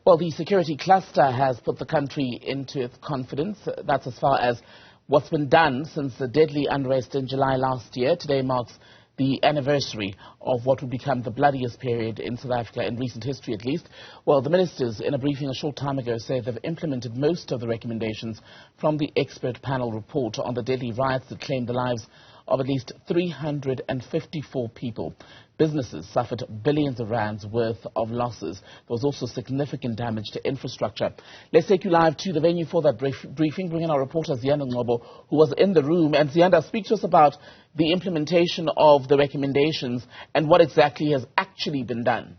Well, the security cluster has put the country into its confidence. That's as far as what's been done since the deadly unrest in July last year. Today marks the anniversary of what would become the bloodiest period in South Africa, in recent history at least. Well, the ministers, in a briefing a short time ago, say they've implemented most of the recommendations from the expert panel report on the deadly riots that claimed the lives of at least 354 people. Businesses suffered billions of rands worth of losses. There was also significant damage to infrastructure. Let's take you live to the venue for that briefing. Bring in our reporter Ziyanda Ngcobo, who was in the room. And Ziyanda, speak to us about the implementation of the recommendations and what exactly has actually been done.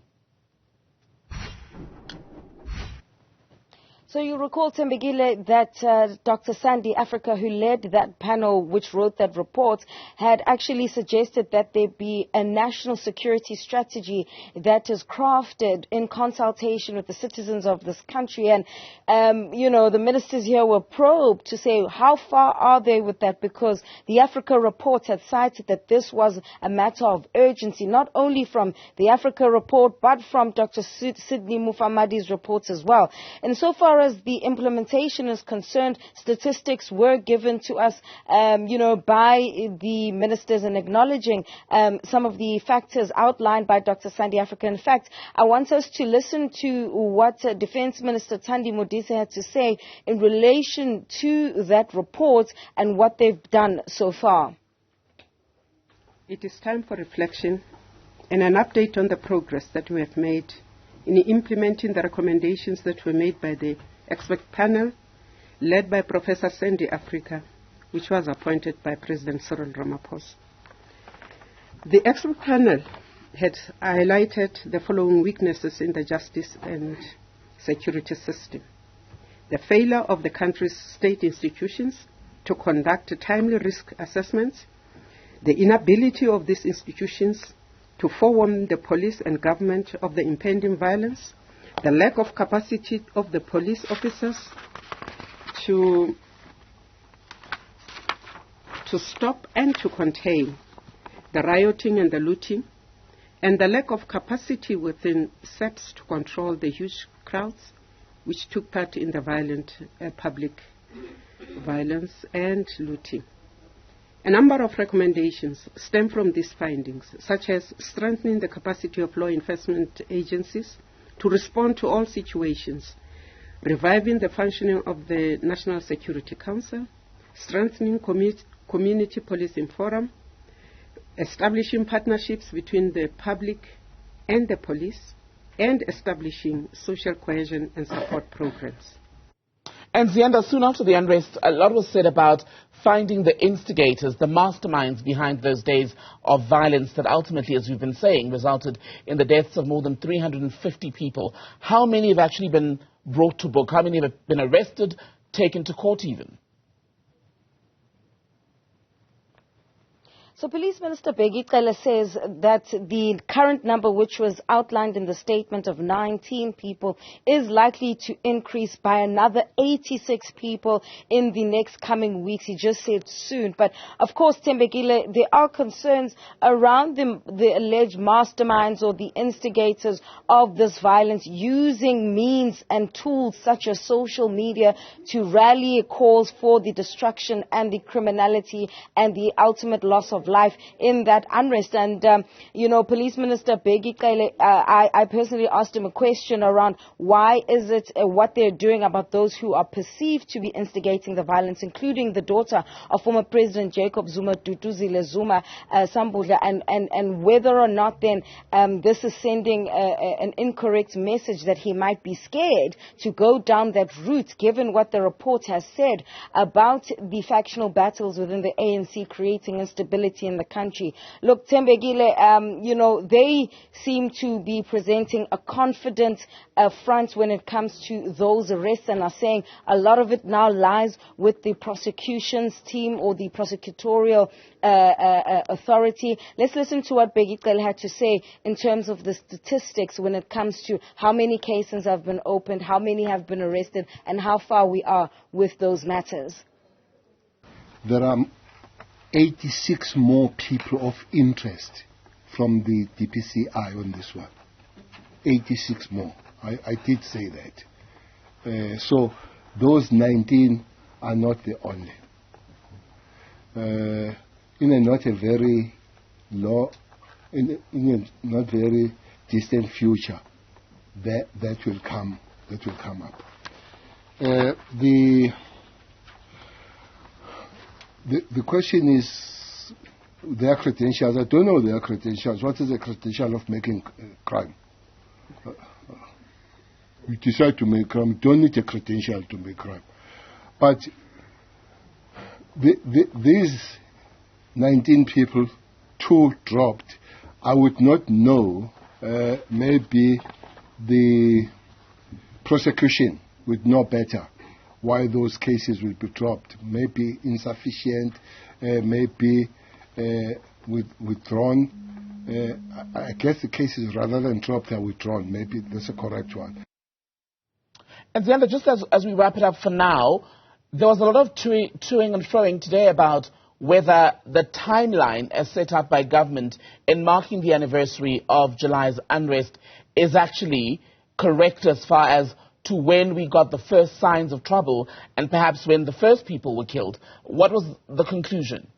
So you recall, Tembegile, that Dr. Newzroom Afrika, who led that panel which wrote that report, had actually suggested that there be a national security strategy that is crafted in consultation with the citizens of this country. And, the ministers here were probed to say how far are they with that, because the Africa report had cited that this was a matter of urgency, not only from the Africa report, but from Dr. Sidney Mufamadi's reports as well. And so far as the implementation is concerned, statistics were given to us, by the ministers, and acknowledging some of the factors outlined by Dr. Newzroom Afrika. In fact, I want us to listen to what Defence Minister Thandi Modise had to say in relation to that report and what they've done so far. It is time for reflection and an update on the progress that we have made in implementing the recommendations that were made by the expert panel led by Professor Newzroom Afrika, which was appointed by President Cyril Ramaphosa. The expert panel had highlighted the following weaknesses in the justice and security system: the failure of the country's state institutions to conduct timely risk assessments, the inability of these institutions to forewarn the police and government of the impending violence, the lack of capacity of the police officers to stop and to contain the rioting and the looting, and the lack of capacity within SAPS to control the huge crowds which took part in the violent public violence and looting. A number of recommendations stem from these findings, such as strengthening the capacity of law enforcement agencies to respond to all situations, reviving the functioning of the National Security Council, strengthening community policing forum, establishing partnerships between the public and the police, and establishing social cohesion and support programs. And Ziyanda, soon after the unrest, a lot was said about finding the instigators, the masterminds behind those days of violence that ultimately, as we've been saying, resulted in the deaths of more than 350 people. How many have actually been brought to book? How many have been arrested, taken to court even? So Police Minister Bheki Cele says that the current number, which was outlined in the statement of 19 people, is likely to increase by another 86 people in the next coming weeks. He just said soon. But of course, Tembegile, there are concerns around the alleged masterminds or the instigators of this violence using means and tools such as social media to rally calls for the destruction and the criminality and the ultimate loss of life in that unrest. And, Police Minister Bheki Cele, I personally asked him a question around why is it what they're doing about those who are perceived to be instigating the violence, including the daughter of former President Jacob Zuma, Duduzile Zuma Sambudla, and whether or not then this is sending an incorrect message that he might be scared to go down that route, given what the report has said about the factional battles within the ANC creating instability in the country. Look, Tembegile, they seem to be presenting a confident front when it comes to those arrests, and are saying a lot of it now lies with the prosecution's team or the prosecutorial authority. Let's listen to what Bheki Cele had to say in terms of the statistics when it comes to how many cases have been opened, how many have been arrested, and how far we are with those matters. There are 86 more people of interest from the DPCI on this one. 86 more. I did say that. So those 19 are not the only. In a not very distant future, that will come up. The question is their credentials. I don't know their credentials. What is the credential of making crime? You decide to make crime. You don't need a credential to make crime. But these 19 people, 2 dropped. I would not know. Maybe the prosecution would know better why those cases will be dropped. Maybe insufficient, maybe withdrawn. I guess the cases, rather than dropped, are withdrawn. Maybe that's a correct one. And Ziyanda, just as we wrap it up for now, there was a lot of toing and froing today about whether the timeline as set up by government in marking the anniversary of July's unrest is actually correct as far as to when we got the first signs of trouble and perhaps when the first people were killed. What was the conclusion?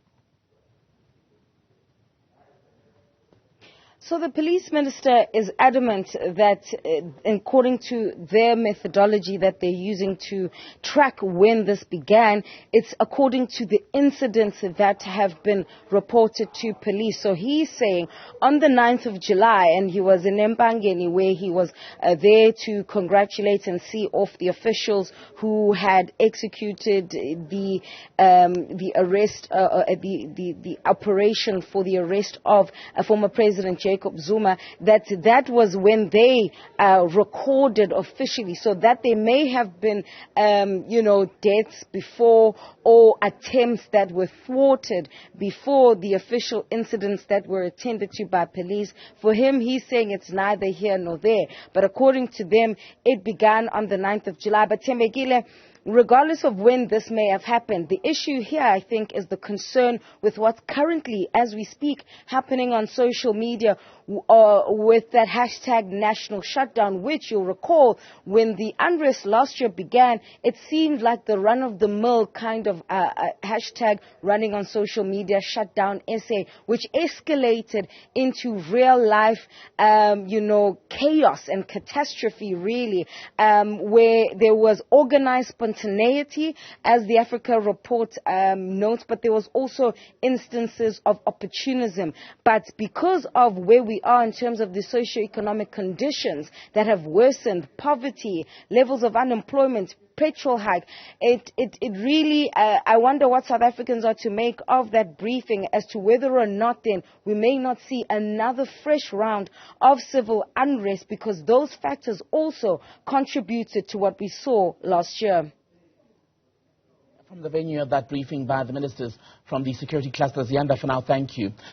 So the police minister is adamant that according to their methodology that they're using to track when this began, it's according to the incidents that have been reported to police. So he's saying on the 9th of July, and he was in Mpangeni where he was there to congratulate and see off the officials who had executed the arrest, the operation for the arrest of former President Jacob Zuma, that was when they recorded officially, so that there may have been, deaths before or attempts that were thwarted before the official incidents that were attended to by police. For him, he's saying it's neither here nor there, but according to them, it began on the 9th of July. But Thembekile, regardless of when this may have happened, the issue here, I think, is the concern with what's currently, as we speak, happening on social media with that hashtag national shutdown, which you'll recall when the unrest last year began, it seemed like the run-of-the-mill kind of hashtag running on social media, shutdown SA, which escalated into real-life, chaos and catastrophe, really, where there was organized spontaneity, as the Africa report notes, but there was also instances of opportunism. But because of where we are in terms of the socio-economic conditions that have worsened, poverty, levels of unemployment, petrol hike, it really, I wonder what South Africans are to make of that briefing as to whether or not then we may not see another fresh round of civil unrest, because those factors also contributed to what we saw last year. From the venue of that briefing by the ministers from the security cluster, Ziyanda, for now, thank you.